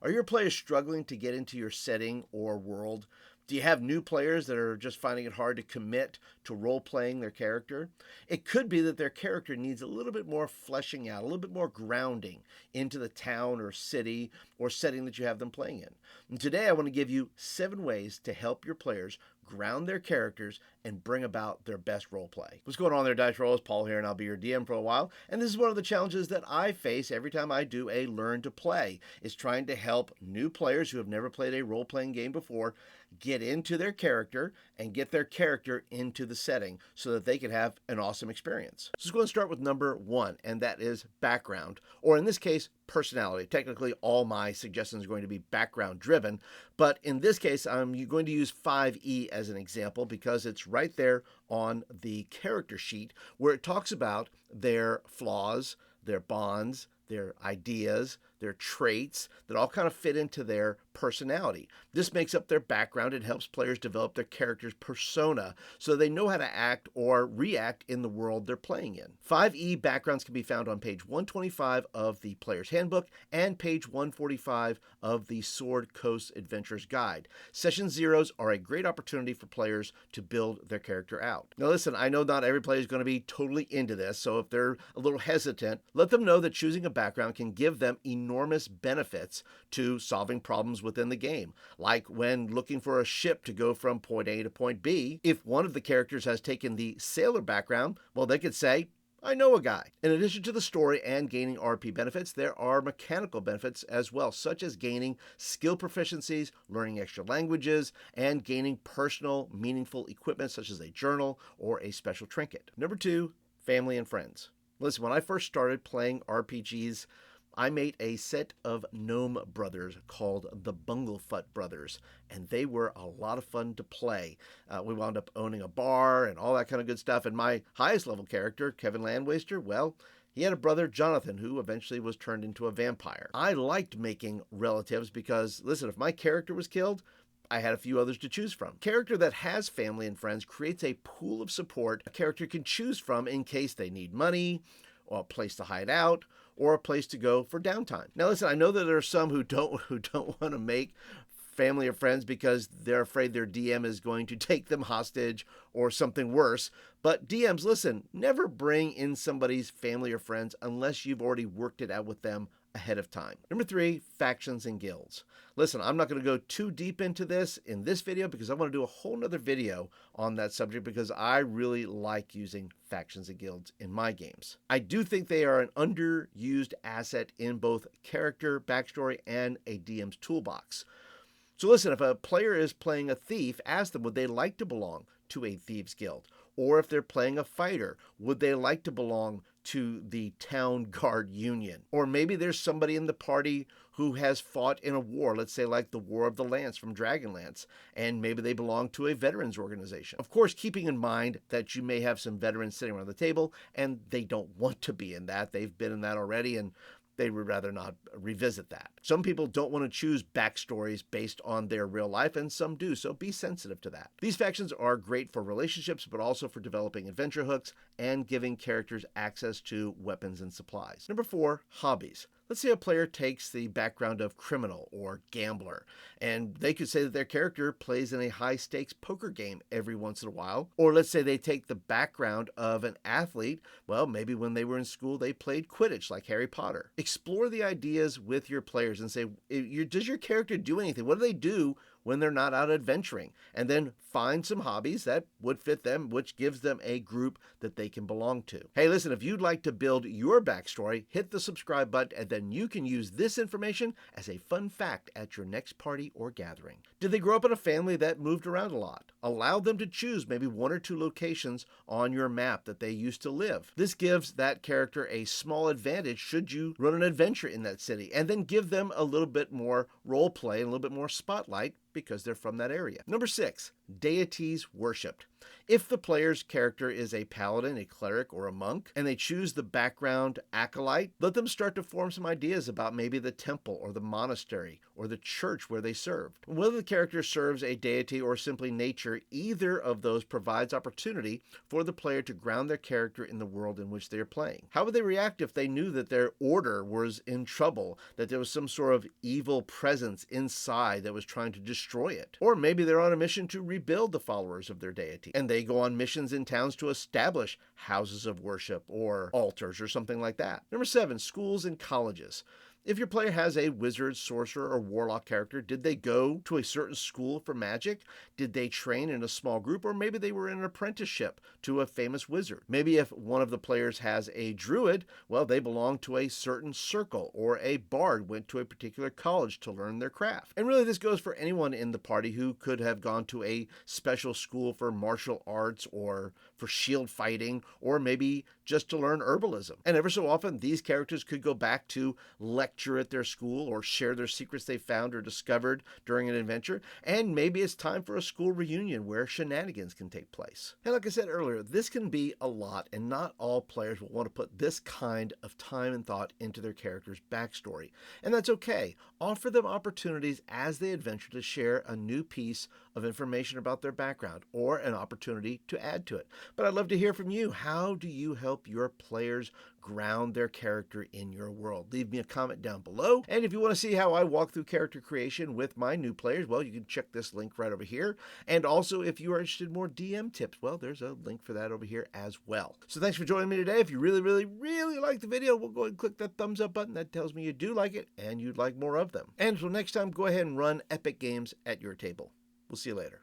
Are your players struggling to get into your setting or world? Do you have new players that are just finding it hard to commit to role playing their character? It could be that their character needs a little bit more fleshing out, a little bit more grounding into the town or city or setting that you have them playing in. And today I want to give you 7 ways to help your players ground their characters and bring about their best role play. What's going on there, Dice Rollers? Paul here, and I'll be your DM for a while. And this is one of the challenges that I face every time I do a Learn to Play, is trying to help new players who have never played a role-playing game before get into their character and get their character into the setting so that they can have an awesome experience. So let's go and start with number 1, and that is background, or in this case, personality. Technically, all my suggestions are going to be background driven, but in this case, I'm going to use 5E as an example because it's right there on the character sheet where it talks about their flaws, their bonds, their ideas, their traits that all kind of fit into their personality. This makes up their background. It helps players develop their character's persona so they know how to act or react in the world they're playing in. 5E backgrounds can be found on page 125 of the Player's Handbook and page 145 of the Sword Coast Adventurer's Guide. Session zeros are a great opportunity for players to build their character out. Now listen, I know not every player is going to be totally into this, so if they're a little hesitant, let them know that choosing a background can give them enormous benefits to solving problems within the game. Like when looking for a ship to go from point A to point B, if one of the characters has taken the sailor background, well, they could say, I know a guy. In addition to the story and gaining RP benefits, there are mechanical benefits as well, such as gaining skill proficiencies, learning extra languages, and gaining personal, meaningful equipment such as a journal or a special trinket. Number 2, family and friends. Listen, when I first started playing RPGs, I made a set of gnome brothers called the Bunglefoot Brothers, and they were a lot of fun to play. We wound up owning a bar and all that kind of good stuff, and my highest level character, Kevin Landwaster, well, he had a brother, Jonathan, who eventually was turned into a vampire. I liked making relatives because, listen, if my character was killed, I had a few others to choose from. Character that has family and friends creates a pool of support a character can choose from in case they need money, or a place to hide out, or a place to go for downtime. Now listen, I know that there are some who don't want to make family or friends because they're afraid their DM is going to take them hostage or something worse. But DMs, listen, never bring in somebody's family or friends unless you've already worked it out with them ahead of time. Number 3, factions and guilds. Listen, I'm not going to go too deep into this in this video because I want to do a whole nother video on that subject because I really like using factions and guilds in my games. I do think they are an underused asset in both character, backstory, and a DM's toolbox. So listen, if a player is playing a thief, ask them, would they like to belong to a thieves guild? Or if they're playing a fighter, would they like to belong to the town guard union? Or maybe there's somebody in the party who has fought in a war, let's say like the War of the Lance from Dragonlance, and maybe they belong to a veterans organization. Of course, keeping in mind that you may have some veterans sitting around the table and they don't want to be in that. They've been in that already and they would rather not revisit that. Some people don't want to choose backstories based on their real life, and some do, so be sensitive to that. These factions are great for relationships, but also for developing adventure hooks and giving characters access to weapons and supplies. Number 4, hobbies. Let's say a player takes the background of criminal or gambler, and they could say that their character plays in a high-stakes poker game every once in a while. Or let's say they take the background of an athlete. Well, maybe when they were in school, they played Quidditch like Harry Potter. Explore the ideas with your players and say, does your character do anything? What do they do when they're not out adventuring? And then find some hobbies that would fit them, which gives them a group that they can belong to. Hey, listen, if you'd like to build your backstory, hit the subscribe button, and then you can use this information as a fun fact at your next party or gathering. Did they grow up in a family that moved around a lot? Allow them to choose maybe 1 or 2 locations on your map that they used to live. This gives that character a small advantage should you run an adventure in that city, and then give them a little bit more role play and a little bit more spotlight because they're from that area. Number 6, deities worshipped. If the player's character is a paladin, a cleric, or a monk, and they choose the background acolyte, let them start to form some ideas about maybe the temple or the monastery or the church where they served. Whether the character serves a deity or simply nature, either of those provides opportunity for the player to ground their character in the world in which they are playing. How would they react if they knew that their order was in trouble, that there was some sort of evil presence inside that was trying to destroy it? Or maybe they're on a mission to rebuild the followers of their deity, and they go on missions in towns to establish houses of worship or altars or something like that. Number 7, schools and colleges. If your player has a wizard, sorcerer, or warlock character, did they go to a certain school for magic? Did they train in a small group? Or maybe they were in an apprenticeship to a famous wizard. Maybe if one of the players has a druid, well, they belong to a certain circle, or a bard went to a particular college to learn their craft. And really, this goes for anyone in the party who could have gone to a special school for martial arts or for shield fighting, or maybe just to learn herbalism. And ever so often, these characters could go back to lecture at their school or share their secrets they found or discovered during an adventure. And maybe it's time for a school reunion where shenanigans can take place. And like I said earlier, this can be a lot, and not all players will want to put this kind of time and thought into their character's backstory. And that's okay. Offer them opportunities as they adventure to share a new piece of information about their background or an opportunity to add to it. But I'd love to hear from you. How do you help your players ground their character in your world? Leave me a comment down below. And if you want to see how I walk through character creation with my new players, well, you can check this link right over here. And also, if you are interested in more DM tips, well, there's a link for that over here as well. So thanks for joining me today. If you really like the video, we'll go ahead and click that thumbs up button. That tells me you do like it and you'd like more of them. And until next time, go ahead and run epic games at your table. We'll see you later.